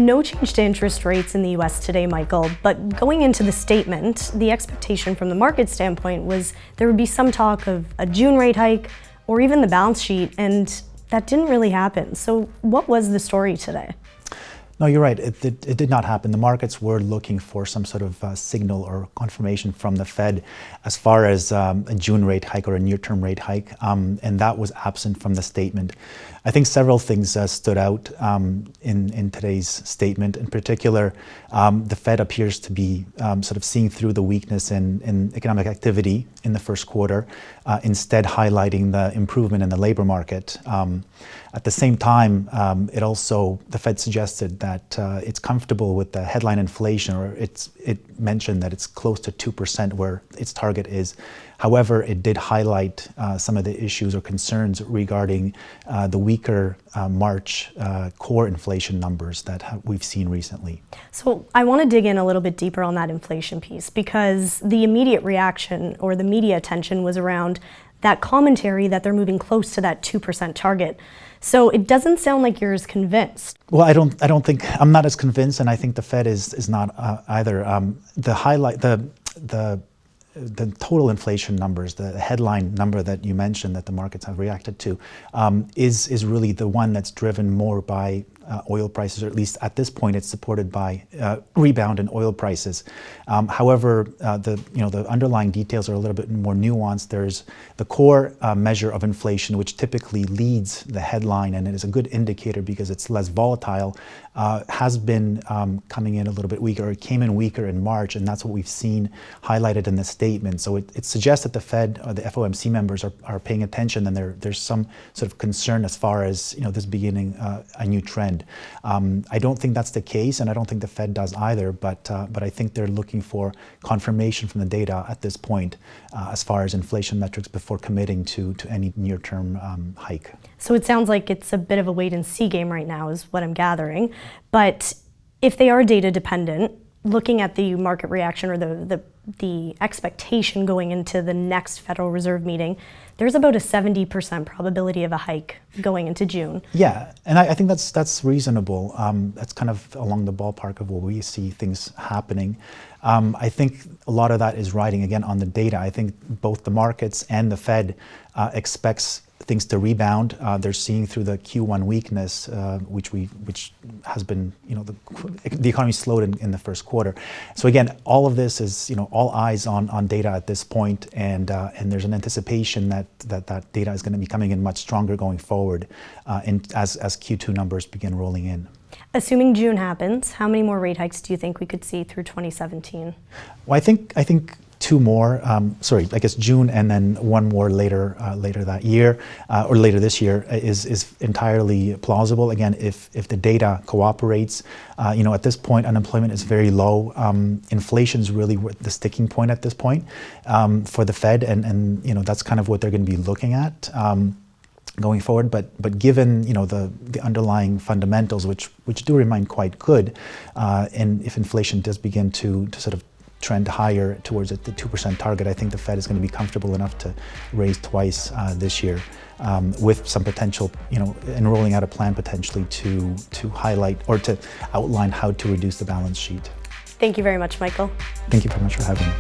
No change to interest rates in the US today, Michael, but going into the statement, the expectation from the market standpoint was there would be some talk of a June rate hike or even the balance sheet, and that didn't really happen. So what was the story today? No, you're right. It did not happen. The markets were looking for some sort of signal or confirmation from the Fed as far as a June rate hike or a near-term rate hike, and that was absent from the statement. I think several things stood out in today's statement. In particular, the Fed appears to be sort of seeing through the weakness in economic activity in the first quarter, instead highlighting the improvement in the labor market. At the same time, the Fed suggested that it's comfortable with the headline inflation, or it mentioned that it's close to 2% where its target is. However, it did highlight some of the issues or concerns regarding the weaker March core inflation numbers that we've seen recently. So I want to dig in a little bit deeper on that inflation piece, because the immediate reaction or the media attention was around that commentary that they're moving close to that 2% target. So it doesn't sound like you're as convinced. Well, I don't think I'm not as convinced, and I think the Fed is not either. The total inflation numbers, the headline number that you mentioned that the markets have reacted to, is really the one that's driven more by oil prices, or at least at this point, it's supported by rebound in oil prices. However, the underlying details are a little bit more nuanced. There's the core measure of inflation, which typically leads the headline, and it is a good indicator because it's less volatile. Has been coming in a little bit weaker. It came in weaker in March, and that's what we've seen highlighted in the statement. So it suggests that the Fed, or the FOMC members, are paying attention, and there's some sort of concern as far as this beginning a new trend. I don't think that's the case, and I don't think the Fed does either. But I think they're looking for confirmation from the data at this point as far as inflation metrics before committing to any near-term hike. So it sounds like it's a bit of a wait-and-see game right now, is what I'm gathering. But if they are data dependent, looking at the market reaction or the expectation going into the next Federal Reserve meeting, there's about a 70% probability of a hike going into June. Yeah, and I think that's reasonable. That's kind of along the ballpark of where we see things happening. I think a lot of that is riding again on the data. I think both the markets and the Fed expects things to rebound. They're seeing through the Q1 weakness, which has been, the economy slowed in the first quarter. So again, all of this is, all eyes on data at this point, and there's an anticipation that data is going to be coming in much stronger going forward, as Q2 numbers begin rolling in. Assuming June happens, how many more rate hikes do you think we could see through 2017? Well, I think two more, I guess June, and then one more later that year, or later this year is entirely plausible. Again, if the data cooperates, at this point unemployment is very low. Inflation is really the sticking point at this point for the Fed, and that's kind of what they're going to be looking at going forward. But given the underlying fundamentals, which do remain quite good, and if inflation does begin to sort of trend higher towards the 2% target, I think the Fed is going to be comfortable enough to raise twice this year, with some potential, and rolling out a plan potentially to highlight or to outline how to reduce the balance sheet. Thank you very much, Michael. Thank you very much for having me.